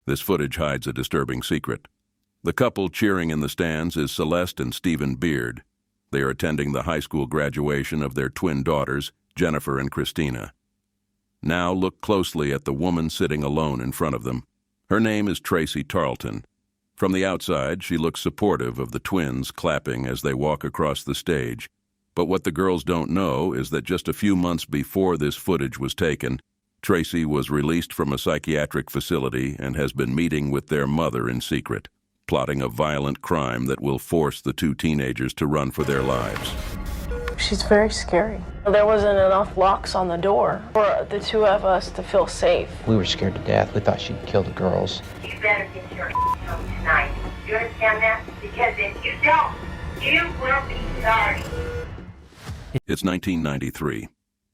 This footage hides a disturbing secret. The couple cheering in the stands is Celeste and Stephen Beard. They are attending the high school graduation of their twin daughters, Jennifer and Kristina. Now look closely at the woman sitting alone in front of them. Her name is Tracy Tarleton. From the outside, she looks supportive of the twins clapping as they walk across the stage. But what the girls don't know is that just a few months before this footage was taken, Tracy was released from a psychiatric facility and has been meeting with their mother in secret, plotting a violent crime that will force the two teenagers to run for their lives. She's very scary. There wasn't enough locks on the door for the two of us to feel safe. We were scared to death. We thought she'd kill the girls. You better get your home tonight. You understand that? Because if you don't, you will be sorry. It's 1993.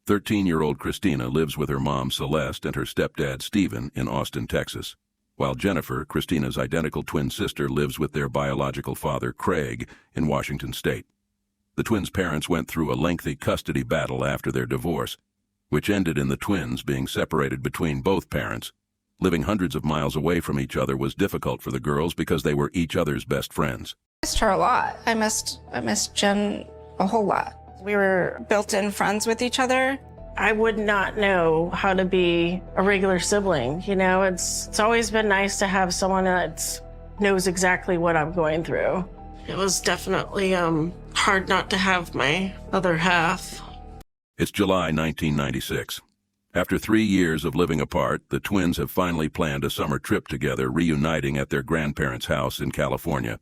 13-year-old Kristina lives with her mom, Celeste, and her stepdad, Stephen, in Austin, Texas, while Jennifer, Kristina's identical twin sister, lives with their biological father, Craig, in Washington State. The twins' parents went through a lengthy custody battle after their divorce, which ended in the twins being separated between both parents. Living hundreds of miles away from each other was difficult for the girls because they were each other's best friends. I missed her a lot. I missed Jen a whole lot. We were built-in friends with each other. I would not know how to be a regular sibling. You know, it's always been nice to have someone that knows exactly what I'm going through. It was definitely hard not to have my other half. It's July 1996. After 3 years of living apart, the twins have finally planned a summer trip together, reuniting at their grandparents' house in California.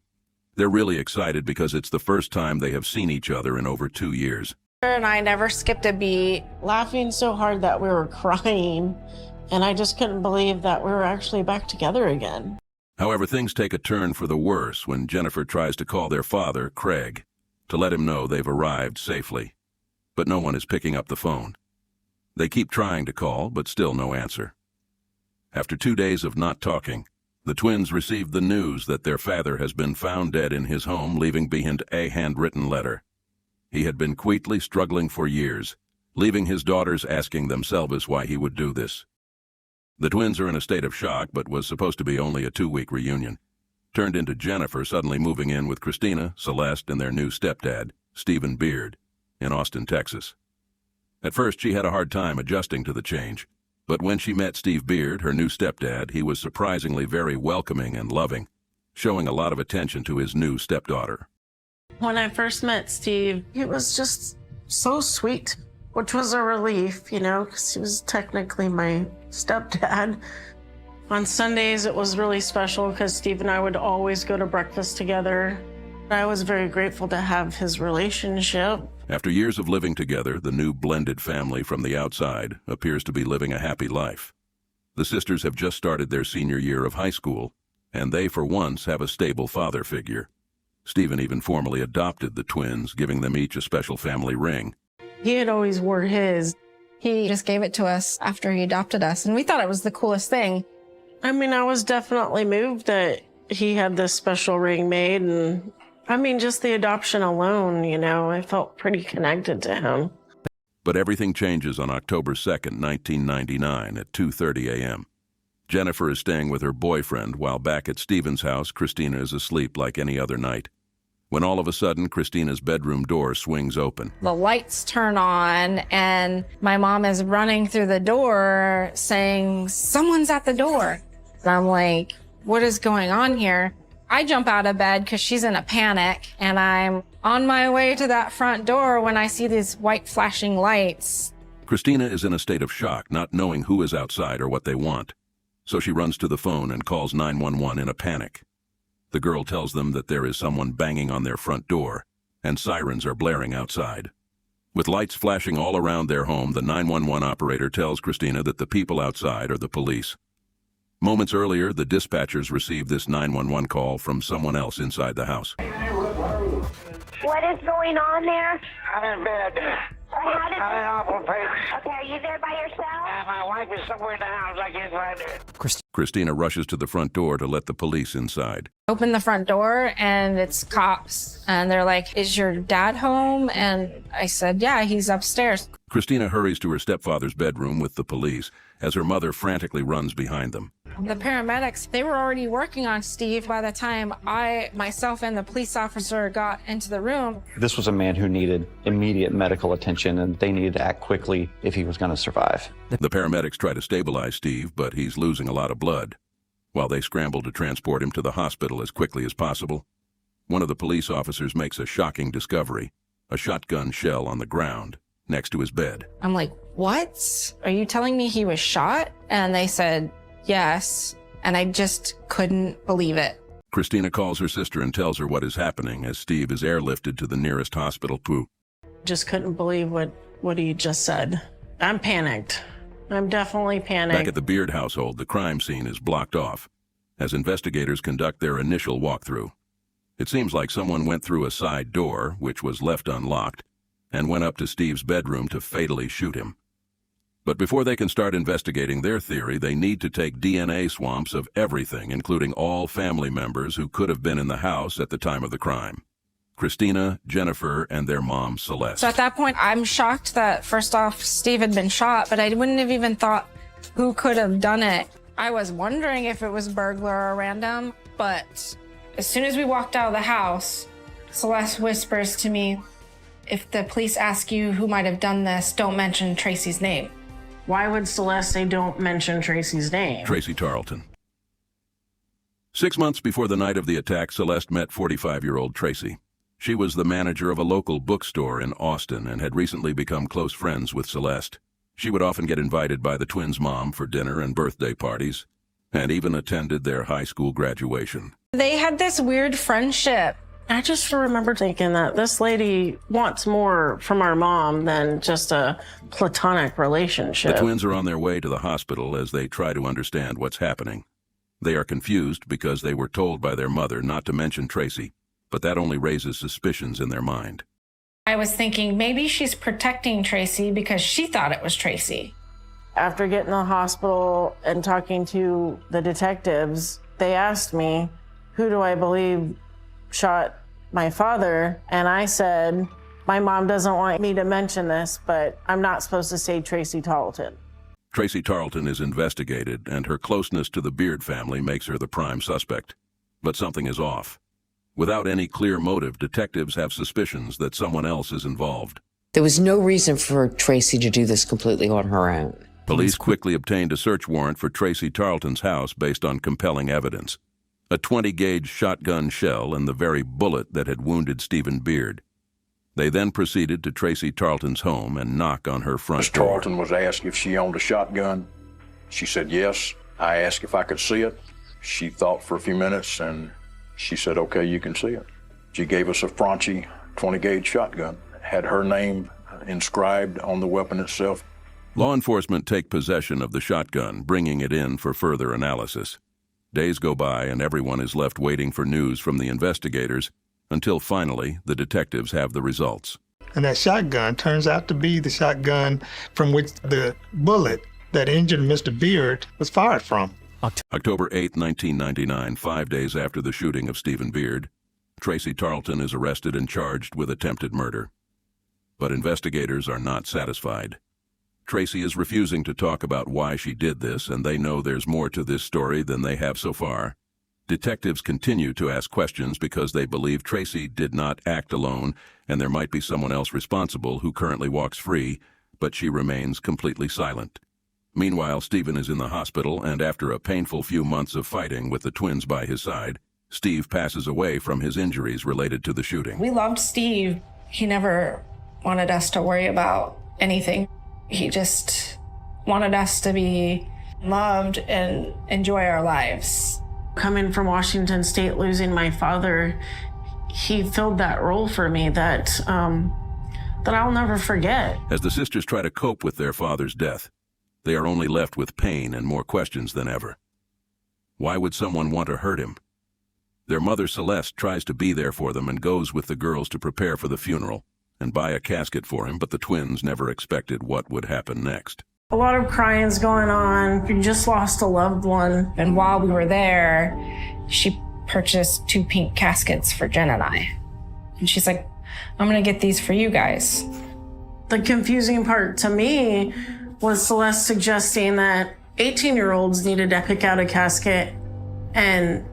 They're really excited because it's the first time they have seen each other in over 2 years. Her and I never skipped a beat. Laughing so hard that we were crying, and I just couldn't believe that we were actually back together again. However, things take a turn for the worse when Jennifer tries to call their father, Craig, to let him know they've arrived safely. But no one is picking up the phone. They keep trying to call, but still no answer. After 2 days of not talking, the twins received the news that their father has been found dead in his home, leaving behind a handwritten letter. He had been quietly struggling for years, leaving his daughters asking themselves why he would do this. The twins are in a state of shock, but was supposed to be only a 2-week reunion. Turned into Jennifer suddenly moving in with Kristina, Celeste, and their new stepdad, Stephen Beard, in Austin, Texas. At first, she had a hard time adjusting to the change, but when she met Steve Beard, her new stepdad, he was surprisingly very welcoming and loving, showing a lot of attention to his new stepdaughter. When I first met Steve, he was just so sweet, which was a relief, you know, because he was technically my stepdad. On Sundays, it was really special because Steve and I would always go to breakfast together. I was very grateful to have his relationship. After years of living together, the new blended family from the outside appears to be living a happy life. The sisters have just started their senior year of high school, and they, for once, have a stable father figure. Stephen even formally adopted the twins, giving them each a special family ring. He had always wore his. He just gave it to us after he adopted us, and we thought it was the coolest thing. I mean, I was definitely moved that he had this special ring made, and I mean, just the adoption alone, you know, I felt pretty connected to him. But everything changes on October 2nd, 1999 at 2:30 a.m. Jennifer is staying with her boyfriend while back at Stephen's house, Kristina is asleep like any other night. When all of a sudden, Kristina's bedroom door swings open. The lights turn on, and my mom is running through the door saying, "Someone's at the door." And I'm like, what is going on here? I jump out of bed because she's in a panic, and I'm on my way to that front door when I see these white flashing lights. Kristina is in a state of shock, not knowing who is outside or what they want. So she runs to the phone and calls 911 in a panic. The girl tells them that there is someone banging on their front door, and sirens are blaring outside. With lights flashing all around their home, the 911 operator tells Kristina that the people outside are the police. Moments earlier, the dispatchers received this 911 call from someone else inside the house. What is going on there? I'm in bed. How did I'm in awful pain. Okay, are you there by yourself? My wife is somewhere in the house. I can't find her. Kristina rushes to the front door to let the police inside. Open the front door, and it's cops. And they're like, "Is your dad home?" And I said, "Yeah, he's upstairs." Kristina hurries to her stepfather's bedroom with the police as her mother frantically runs behind them. The paramedics, they were already working on Steve by the time myself and the police officer got into the room. This was a man who needed immediate medical attention, and they needed to act quickly if he was going to survive. The paramedics try to stabilize Steve, but he's losing a lot of blood. While they scramble to transport him to the hospital as quickly as possible, one of the police officers makes a shocking discovery, a shotgun shell on the ground next to his bed. I'm like, what? Are you telling me he was shot? And they said, yes. And I just couldn't believe it. Kristina calls her sister and tells her what is happening as Steve is airlifted to the nearest hospital. Just couldn't believe what he just said. I'm panicked. I'm definitely panicked. Back at the Beard household, the crime scene is blocked off as investigators conduct their initial walkthrough. It seems like someone went through a side door, which was left unlocked, and went up to Steve's bedroom to fatally shoot him. But before they can start investigating their theory, they need to take DNA swabs of everything, including all family members who could have been in the house at the time of the crime. Kristina, Jennifer, and their mom, Celeste. So at that point, I'm shocked that, first off, Steve had been shot, but I wouldn't have even thought who could have done it. I was wondering if it was burglar or random, but as soon as we walked out of the house, Celeste whispers to me, if the police ask you who might have done this, don't mention Tracy's name. Why would Celeste say don't mention Tracy's name? Tracy Tarleton. 6 months before the night of the attack, Celeste met 45-year-old Tracy. She was the manager of a local bookstore in Austin and had recently become close friends with Celeste. She would often get invited by the twins' mom for dinner and birthday parties, and even attended their high school graduation. They had this weird friendship. I just remember thinking that this lady wants more from our mom than just a platonic relationship. The twins are on their way to the hospital as they try to understand what's happening. They are confused because they were told by their mother not to mention Tracy, but that only raises suspicions in their mind. I was thinking maybe she's protecting Tracy because she thought it was Tracy. After getting to the hospital and talking to the detectives, they asked me, who do I believe shot my father? And I said, my mom doesn't want me to mention this, but I'm not supposed to say Tracy Tarleton. Tracy Tarleton is investigated, and her closeness to the Beard family makes her the prime suspect. But something is off. Without any clear motive, detectives have suspicions that someone else is involved. There was no reason for Tracy to do this completely on her own. Police quickly obtained a search warrant for Tracy Tarleton's house based on compelling evidence. A 20-gauge shotgun shell and the very bullet that had wounded Stephen Beard. They then proceeded to Tracy Tarleton's home and knock on her front Miss door. Tarleton was asked if she owned a shotgun. She said yes. I asked if I could see it. She thought for a few minutes and she said, okay, you can see it. She gave us a Franchi 20-gauge shotgun. Had her name inscribed on the weapon itself. Law enforcement take possession of the shotgun, bringing it in for further analysis. Days go by and everyone is left waiting for news from the investigators until finally the detectives have the results. And that shotgun turns out to be the shotgun from which the bullet that injured Mr. Beard was fired from. October 8, 1999, 5 days after the shooting of Stephen Beard, Tracy Tarleton is arrested and charged with attempted murder. But investigators are not satisfied. Tracy is refusing to talk about why she did this, and they know there's more to this story than they have so far. Detectives continue to ask questions because they believe Tracy did not act alone, and there might be someone else responsible who currently walks free, but she remains completely silent. Meanwhile, Stephen is in the hospital, and after a painful few months of fighting with the twins by his side, Steve passes away from his injuries related to the shooting. We loved Steve. He never wanted us to worry about anything. He just wanted us to be loved and enjoy our lives. Coming from Washington State, losing my father, he filled that role for me that I'll never forget. As the sisters try to cope with their father's death, they are only left with pain and more questions than ever. Why would someone want to hurt him? Their mother Celeste tries to be there for them and goes with the girls to prepare for the funeral and buy a casket for him, but the twins never expected what would happen next. A lot of crying's going on. We just lost a loved one. And while we were there, she purchased 2 pink caskets for Jen and I. And she's like, I'm gonna get these for you guys. The confusing part to me was Celeste suggesting that 18-year-olds needed to pick out a casket. And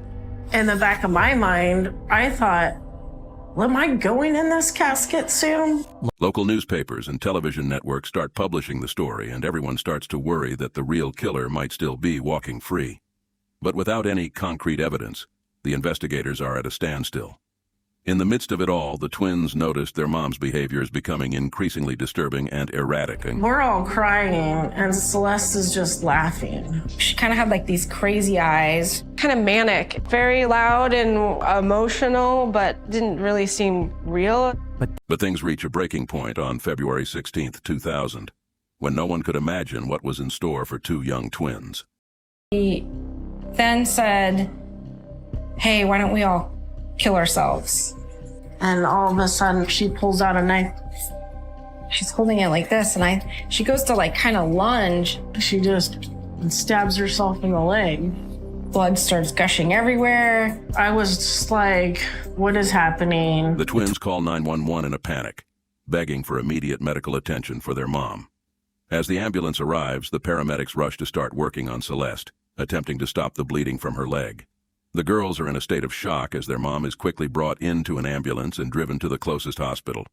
in the back of my mind, I thought, well, am I going in this casket soon? Local newspapers and television networks start publishing the story, and everyone starts to worry that the real killer might still be walking free. But without any concrete evidence, the investigators are at a standstill. In the midst of it all, the twins noticed their mom's behavior is becoming increasingly disturbing and erratic. We're all crying, and Celeste is just laughing. She kind of had like these crazy eyes. Kind of manic, very loud and emotional, but didn't really seem real. But things reach a breaking point on February 16th, 2000, when no one could imagine what was in store for two young twins. He then said, hey, why don't we all kill ourselves? And all of a sudden, she pulls out a knife. She's holding it like this, and she goes to like kind of lunge. She just stabs herself in the leg. Blood starts gushing everywhere. I was just like, what is happening? The twins call 911 in a panic, begging for immediate medical attention for their mom. As the ambulance arrives, the paramedics rush to start working on Celeste, attempting to stop the bleeding from her leg. The girls are in a state of shock as their mom is quickly brought into an ambulance and driven to the closest hospital.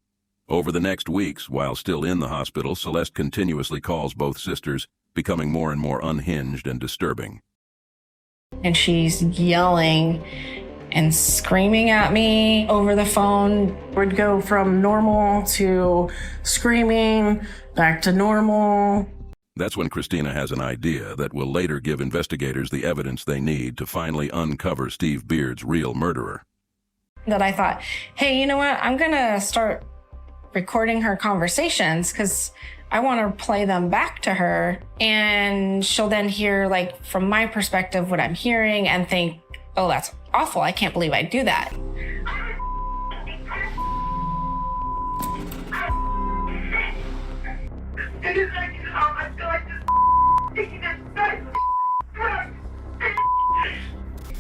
Over the next weeks, while still in the hospital, Celeste continuously calls both sisters, becoming more and more unhinged and disturbing. And she's yelling and screaming at me over the phone. Would go from normal to screaming, back to normal. That's when Kristina has an idea that will later give investigators the evidence they need to finally uncover Steve Beard's real murderer. That I thought, hey, you know what? I'm going to start recording her conversations because I want to play them back to her. And she'll then hear, like, from my perspective, what I'm hearing and think, oh, that's awful. I can't believe I'd do that.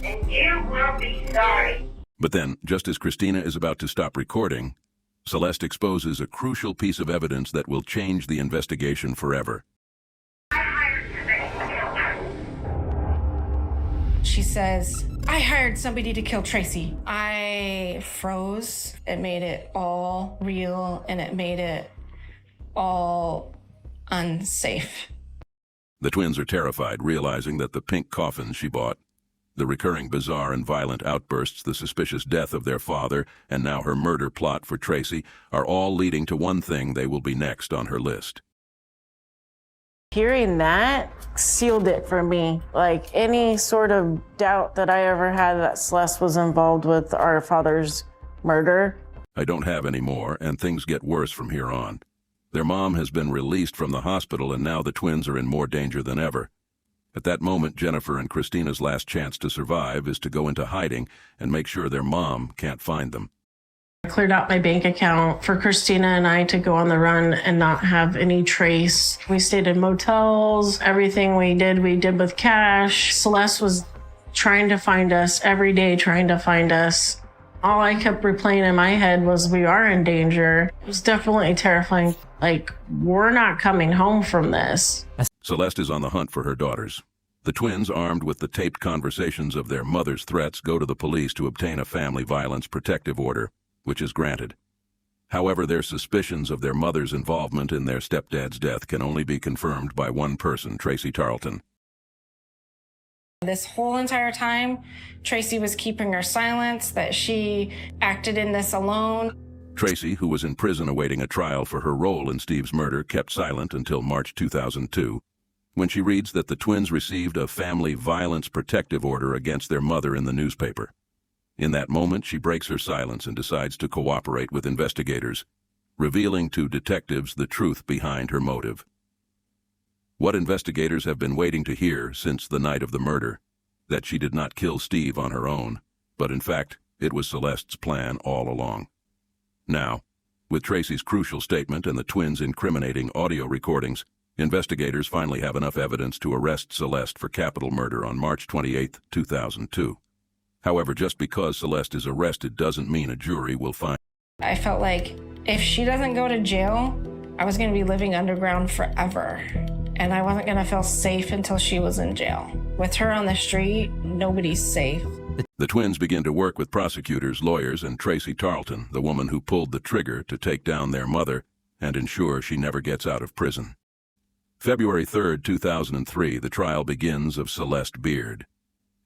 And you will be sorry. But then, just as Kristina is about to stop recording, Celeste exposes a crucial piece of evidence that will change the investigation forever. She says, I hired somebody to kill Tracy. I froze. It made it all real, and it made it all unsafe. The twins are terrified, realizing that the pink coffins she bought, the recurring bizarre and violent outbursts, the suspicious death of their father, and now her murder plot for Tracy are all leading to one thing they will be next on her list. Hearing that sealed it for me. Like any sort of doubt that I ever had that Celeste was involved with our father's murder. I don't have any more, and things get worse from here on. Their mom has been released from the hospital, and now the twins are in more danger than ever. At that moment, Jennifer and Kristina's last chance to survive is to go into hiding and make sure their mom can't find them. I cleared out my bank account for Kristina and I to go on the run and not have any trace. We stayed in motels. Everything we did with cash. Celeste was trying to find us every day, trying to find us. All I kept replaying in my head was we are in danger. It was definitely terrifying. Like, we're not coming home from this. Celeste is on the hunt for her daughters. The twins, armed with the taped conversations of their mother's threats, go to the police to obtain a family violence protective order, which is granted. However, their suspicions of their mother's involvement in their stepdad's death can only be confirmed by one person, Tracy Tarleton. This whole entire time, Tracy was keeping her silence, that she acted in this alone. Tracy, who was in prison awaiting a trial for her role in Steve's murder, kept silent until March 2002, when she reads that the twins received a family violence protective order against their mother in the newspaper. In that moment, she breaks her silence and decides to cooperate with investigators, revealing to detectives the truth behind her motive. What investigators have been waiting to hear since the night of the murder, that she did not kill Steve on her own, but in fact, it was Celeste's plan all along. Now, with Tracy's crucial statement and the twins' incriminating audio recordings, investigators finally have enough evidence to arrest Celeste for capital murder on March 28, 2002. However, just because Celeste is arrested doesn't mean a jury will find. I felt like if she doesn't go to jail, I was going to be living underground forever. and I wasn't going to feel safe until she was in jail. With her on the street, nobody's safe. The twins begin to work with prosecutors, lawyers, and Tracy Tarleton, the woman who pulled the trigger to take down their mother and ensure she never gets out of prison. February 3, 2003, the trial begins of Celeste Beard.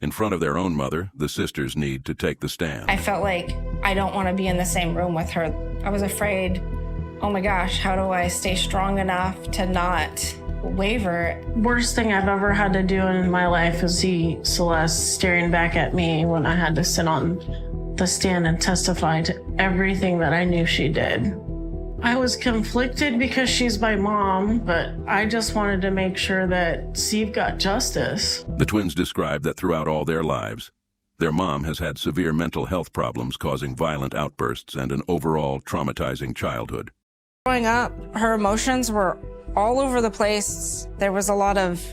In front of their own mother, the sisters need to take the stand. I felt like I don't want to be in the same room with her. I was afraid, oh my gosh, how do I stay strong enough to not waver? Worst thing I've ever had to do in my life is see Celeste staring back at me when I had to sit on the stand and testify to everything that I knew she did. I was conflicted because she's my mom, but I just wanted to make sure that Steve got justice. The twins describe that throughout all their lives, their mom has had severe mental health problems causing violent outbursts and an overall traumatizing childhood. Growing up, her emotions were all over the place. There was a lot of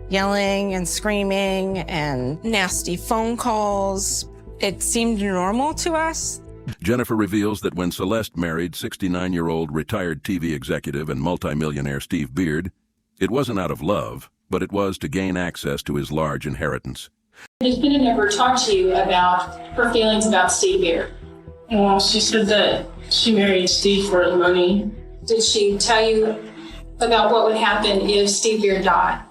yelling and screaming and nasty phone calls. It seemed normal to us. Jennifer reveals that when Celeste married 69-year-old retired TV executive and multimillionaire Steve Beard, it wasn't out of love, but it was to gain access to his large inheritance. Did Kristina ever talk to you about her feelings about Steve Beard? Well, she said that she married Steve for his money. Did she tell you about what would happen if Steve Beard died?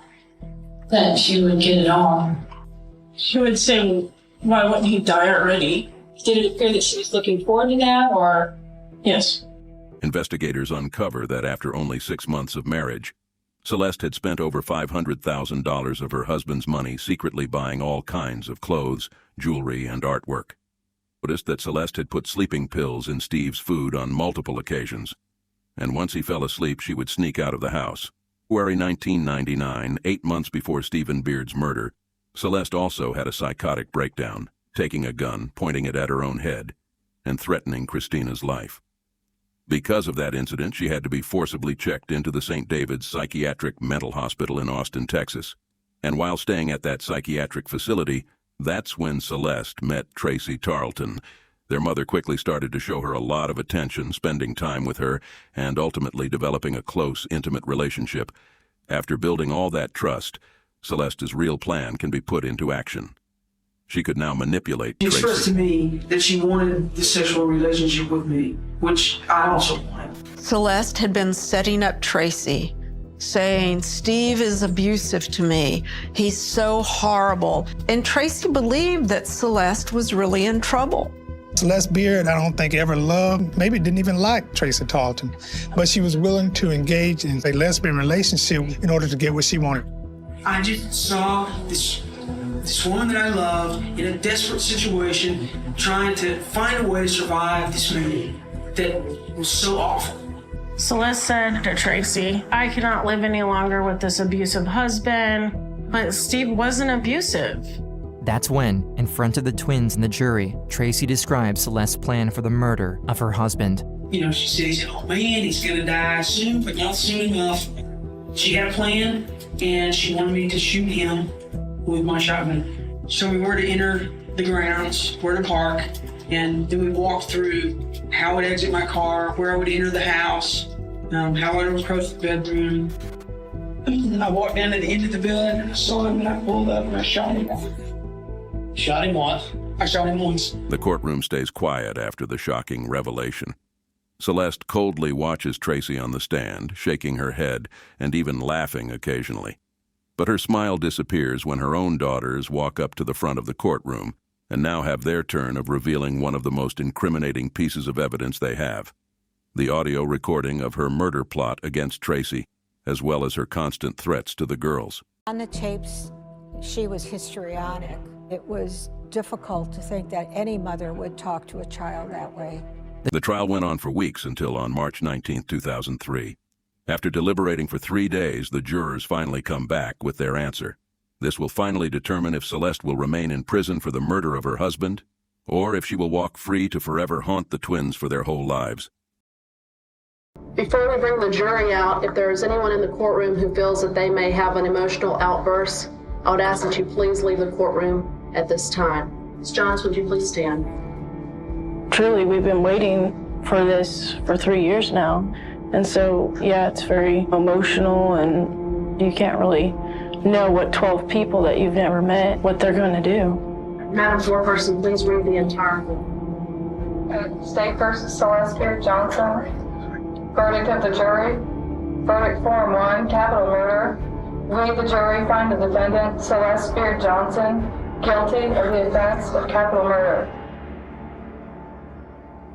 That she would get it all. She would say, why wouldn't he die already? Did it appear that she was looking forward to that, or? Yes. Investigators uncover that after only 6 months of marriage, Celeste had spent over $500,000 of her husband's money secretly buying all kinds of clothes, jewelry, and artwork. Noticed that Celeste had put sleeping pills in Steve's food on multiple occasions, and once he fell asleep, she would sneak out of the house. February 1999, 8 months before Stephen Beard's murder, Celeste also had a psychotic breakdown, taking a gun, pointing it at her own head, and threatening Kristina's life. Because of that incident, she had to be forcibly checked into the St. David's Psychiatric Mental Hospital in Austin, Texas. And while staying at that psychiatric facility, that's when Celeste met Tracy Tarleton. Their mother quickly started to show her a lot of attention, spending time with her, and ultimately developing a close, intimate relationship. After building all that trust, Celeste's real plan can be put into action. She could now manipulate Tracy. She expressed to me that she wanted the sexual relationship with me, which I also wanted. Celeste had been setting up Tracy, saying, Steve is abusive to me. He's so horrible. And Tracy believed that Celeste was really in trouble. Celeste Beard, I don't think ever loved, maybe didn't even like Tracy Tarleton, but she was willing to engage in a lesbian relationship in order to get what she wanted. I just saw this woman that I loved in a desperate situation, trying to find a way to survive this man that was so awful. Celeste said to Tracy, I cannot live any longer with this abusive husband, but Steve wasn't abusive. That's when, in front of the twins and the jury, Tracy described Celeste's plan for the murder of her husband. You know, she says, oh man, he's gonna die soon, but not soon enough. She had a plan, and she wanted me to shoot him with my shotgun. So we were to enter the grounds, where to park, and then we walked through how I would exit my car, where I would enter the house, how I would approach the bedroom. I walked down to the end of the bed, and I saw him, and I pulled up, and I shot him. Shot him once. I shot him once. The courtroom stays quiet after the shocking revelation. Celeste coldly watches Tracy on the stand, shaking her head and even laughing occasionally. But her smile disappears when her own daughters walk up to the front of the courtroom and now have their turn of revealing one of the most incriminating pieces of evidence they have: the audio recording of her murder plot against Tracy, as well as her constant threats to the girls. On the tapes, she was histrionic. It was difficult to think that any mother would talk to a child that way. The trial went on for weeks until on March 19, 2003. After deliberating for 3 days, the jurors finally come back with their answer. This will finally determine if Celeste will remain in prison for the murder of her husband, or if she will walk free to forever haunt the twins for their whole lives. Before we bring the jury out, if there is anyone in the courtroom who feels that they may have an emotional outburst, I would ask that you please leave the courtroom at this time. Ms. Johns, would you please stand? Truly, we've been waiting for this for 3 years now. And so, yeah, it's very emotional, and You can't really know what 12 people that you've never met, what they're going to do. Madam Foreperson, please read the entire State versus Celeste Beard Johnson. Verdict of the jury. Verdict form 1, capital murder. We, the jury, find the defendant, Celeste Beard Johnson, guilty of the offense of capital murder.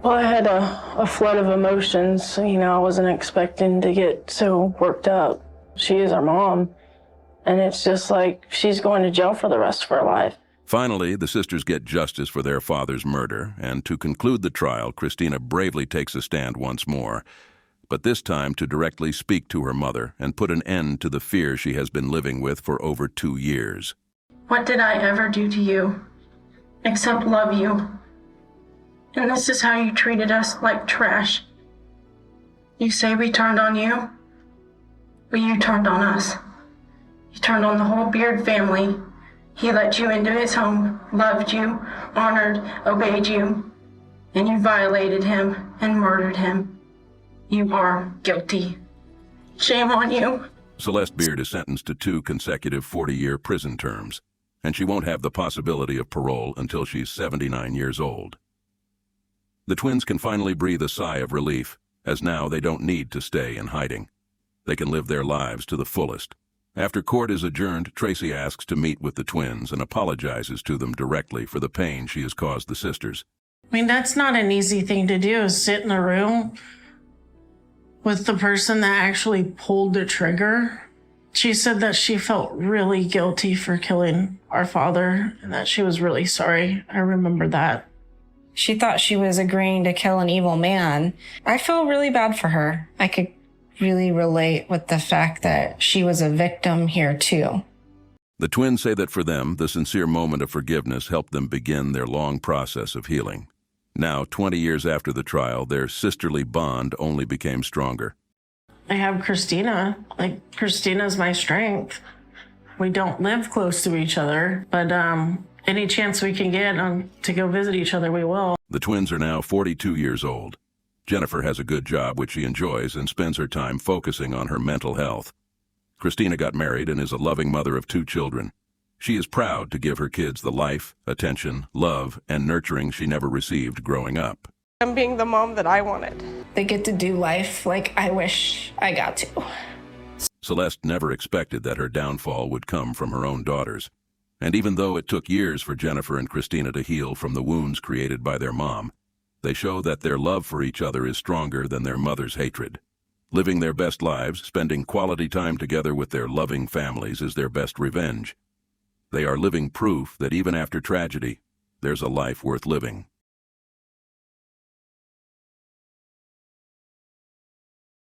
Well, I had a flood of emotions. I wasn't expecting to get so worked up. She is our mom, and it's just like she's going to jail for the rest of her life. Finally, the sisters get justice for their father's murder, and to conclude the trial, Kristina bravely takes a stand once more, but this time to directly speak to her mother and put an end to the fear she has been living with for over 2 years. What did I ever do to you except love you? And this is how you treated us, like trash. You say we turned on you, but you turned on us. You turned on the whole Beard family. He let you into his home, loved you, honored, obeyed you, and you violated him and murdered him. You are guilty. Shame on you. Celeste Beard is sentenced to 2 consecutive 40-year prison terms, and she won't have the possibility of parole until she's 79 years old. The twins can finally breathe a sigh of relief, as now they don't need to stay in hiding. They can live their lives to the fullest. After court is adjourned, Tracy asks to meet with the twins and apologizes to them directly for the pain she has caused the sisters. That's not an easy thing to do, is sit in a room with the person that actually pulled the trigger. She said that she felt really guilty for killing our father and that she was really sorry. I remember that. She thought she was agreeing to kill an evil man. I feel really bad for her. I could really relate with the fact that she was a victim here too. The twins say that for them, the sincere moment of forgiveness helped them begin their long process of healing. Now, 20 years after the trial, their sisterly bond only became stronger. I have Kristina. Kristina's my strength. We don't live close to each other, but any chance we can get to go visit each other, we will. The twins are now 42 years old. Jennifer has a good job which she enjoys and spends her time focusing on her mental health. Kristina got married and is a loving mother of 2 children. She is proud to give her kids the life, attention, love, and nurturing she never received growing up. I'm being the mom that I wanted. They get to do life like I wish I got to. Celeste never expected that her downfall would come from her own daughters. And even though it took years for Jennifer and Kristina to heal from the wounds created by their mom, they show that their love for each other is stronger than their mother's hatred. Living their best lives, spending quality time together with their loving families is their best revenge. They are living proof that even after tragedy, there's a life worth living.